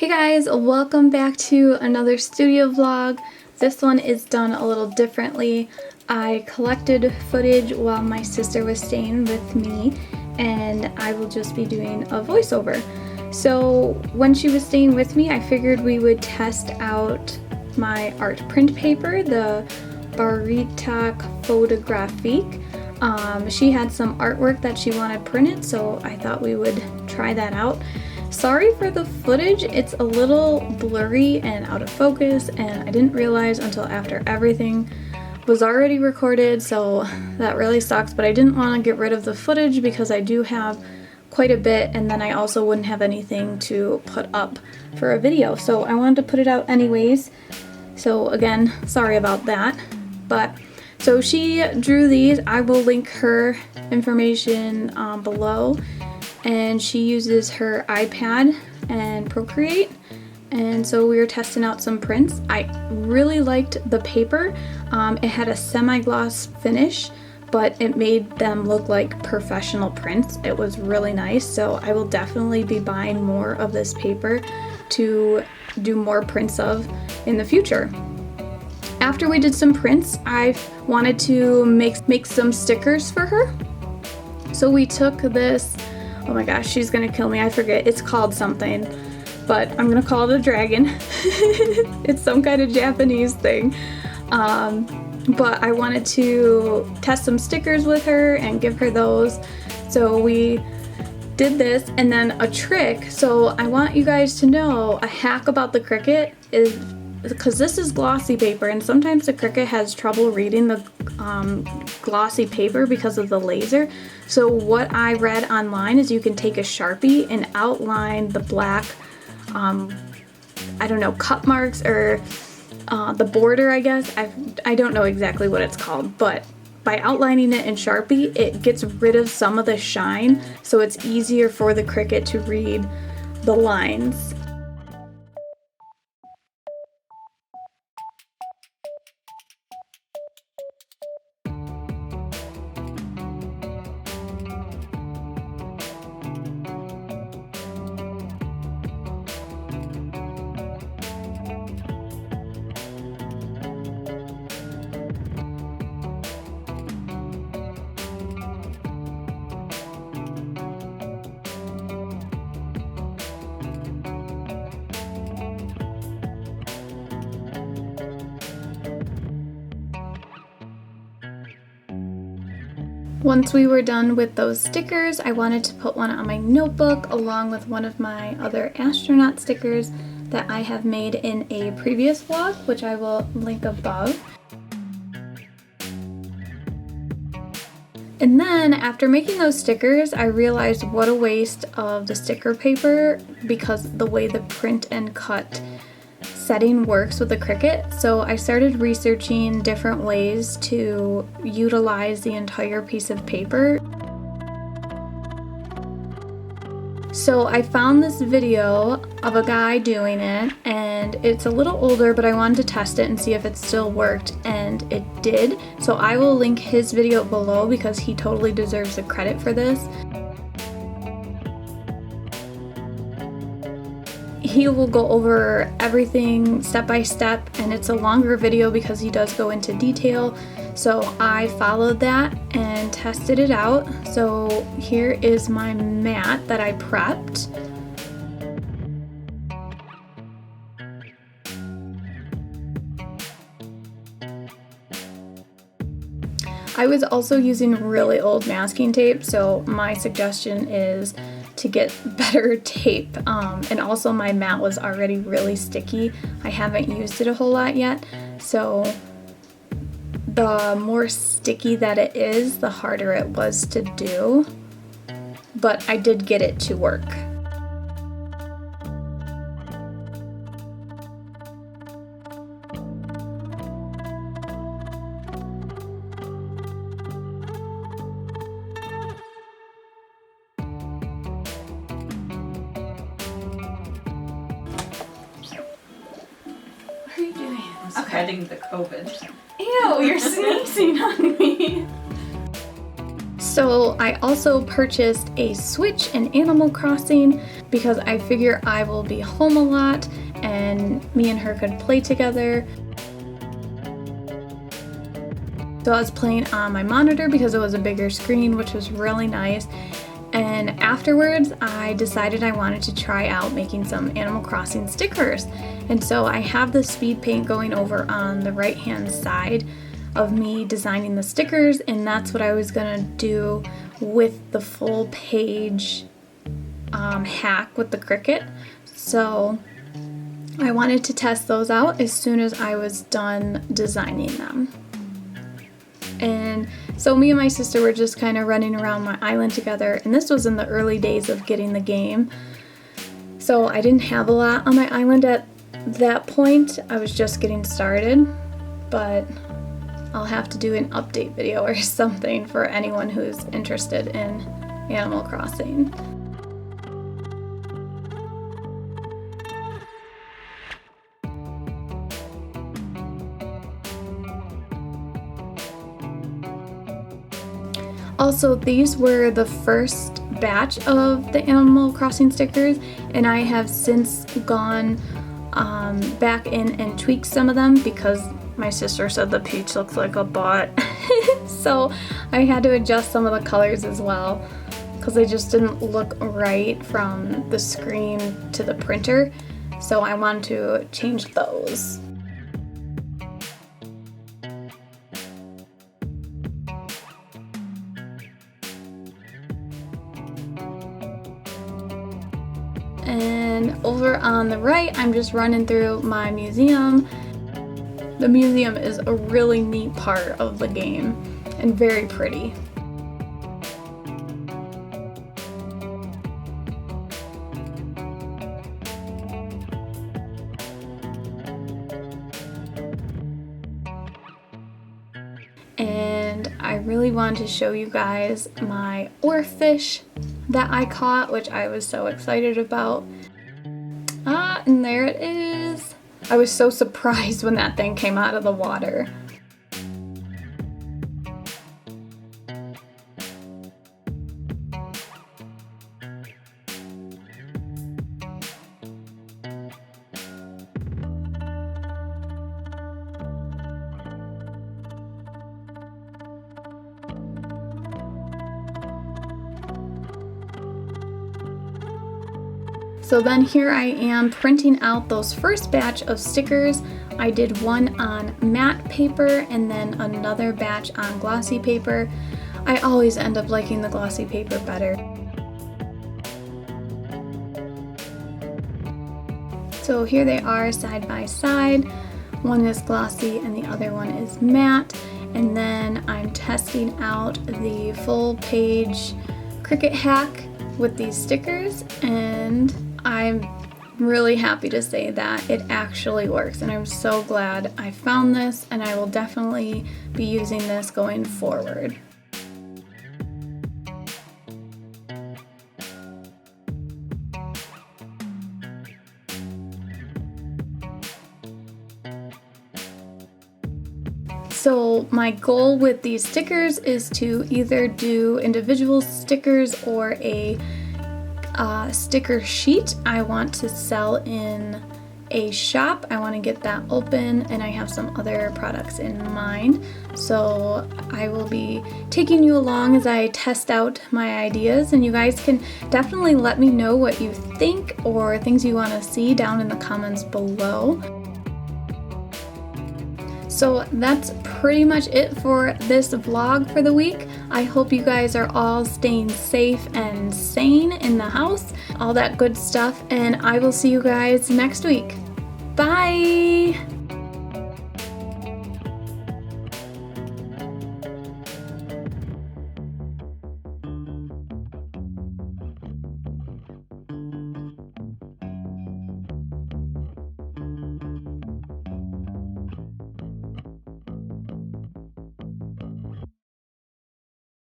Hey guys, welcome back to another studio vlog. This one is done a little differently. I collected footage while my sister was staying with me, and I will just be doing a voiceover. So when she was staying with me, I figured we would test out my art print paper, the Barita Photographique. She had some artwork that she wanted printed, so I thought we would try that out. Sorry for the footage, it's a little blurry and out of focus, and I didn't realize until after everything was already recorded, so that really sucks, but I didn't want to get rid of the footage because I do have quite a bit, and then I also wouldn't have anything to put up for a video, so I wanted to put it out anyways. So again, sorry about that. But so she drew these. I will link her information below. And she uses her iPad and Procreate, and so we were testing out some prints. I really liked the paper. It had a semi-gloss finish, but it made them look like professional prints. It was really nice, so I will definitely be buying more of this paper to do more prints of in the future. After we did some prints, I wanted to make some stickers for her. So we took this, oh my gosh, she's gonna kill me, I forget, it's called something, but I'm gonna call it a dragon. It's some kind of Japanese thing. But I wanted to test some stickers with her and give her those. So we did this, and then a trick. So I want you guys to know a hack about the Cricut is, because this is glossy paper, and sometimes the Cricut has trouble reading the glossy paper because of the laser. So what I read online is you can take a Sharpie and outline the black, I don't know, cut marks or the border, I guess. I don't know exactly what it's called, but by outlining it in Sharpie, it gets rid of some of the shine, so it's easier for the Cricut to read the lines. Once we were done with those stickers, I wanted to put one on my notebook along with one of my other astronaut stickers that I have made in a previous vlog, which I will link above. And then after making those stickers, I realized what a waste of the sticker paper because the way the print and cut setting works with the Cricut. So I started researching different ways to utilize the entire piece of paper. So I found this video of a guy doing it, and it's a little older, but I wanted to test it and see if it still worked, and it did. So I will link his video below because he totally deserves the credit for this. He will go over everything step by step, and it's a longer video because he does go into detail. So I followed that and tested it out. So here is my mat that I prepped. I was also using really old masking tape, so my suggestion is to get better tape, and also my mat was already really sticky. I haven't used it a whole lot yet, so the more sticky that it is, the harder it was to do, but I did get it to work. What are you doing? I'm spreading the COVID. Ew, you're sneezing on me. So I also purchased a Switch in Animal Crossing because I figure I will be home a lot and me and her could play together. So I was playing on my monitor because it was a bigger screen, which was really nice. And afterwards, I decided I wanted to try out making some Animal Crossing stickers. And so I have the speed paint going over on the right-hand side of me designing the stickers, and that's what I was gonna do with the full page hack with the Cricut. So I wanted to test those out as soon as I was done designing them. And so me and my sister were just kind of running around my island together, and this was in the early days of getting the game. So I didn't have a lot on my island at that point. I was just getting started, but I'll have to do an update video or something for anyone who's interested in Animal Crossing. Also, these were the first batch of the Animal Crossing stickers, and I have since gone back in and tweaked some of them because my sister said the peach looks like a butt. So I had to adjust some of the colors as well because they just didn't look right from the screen to the printer. So I wanted to change those. And over on the right, I'm just running through my museum. The museum is a really neat part of the game and very pretty. And I really wanted to show you guys my oarfish that I caught, which I was so excited about. And there it is. I was so surprised when that thing came out of the water. So then here I am printing out those first batch of stickers. I did one on matte paper and then another batch on glossy paper. I always end up liking the glossy paper better. So here they are side by side. One is glossy and the other one is matte. And then I'm testing out the full page Cricut hack with these stickers, and I'm really happy to say that it actually works, and I'm so glad I found this, and I will definitely be using this going forward. So my goal with these stickers is to either do individual stickers or a sticker sheet. I want to sell in a shop. I want to get that open, and I have some other products in mind. So I will be taking you along as I test out my ideas, and you guys can definitely let me know what you think or things you want to see down in the comments below. So that's pretty much it for this vlog for the week. I hope you guys are all staying safe and sane in the house, all that good stuff, and I will see you guys next week. Bye!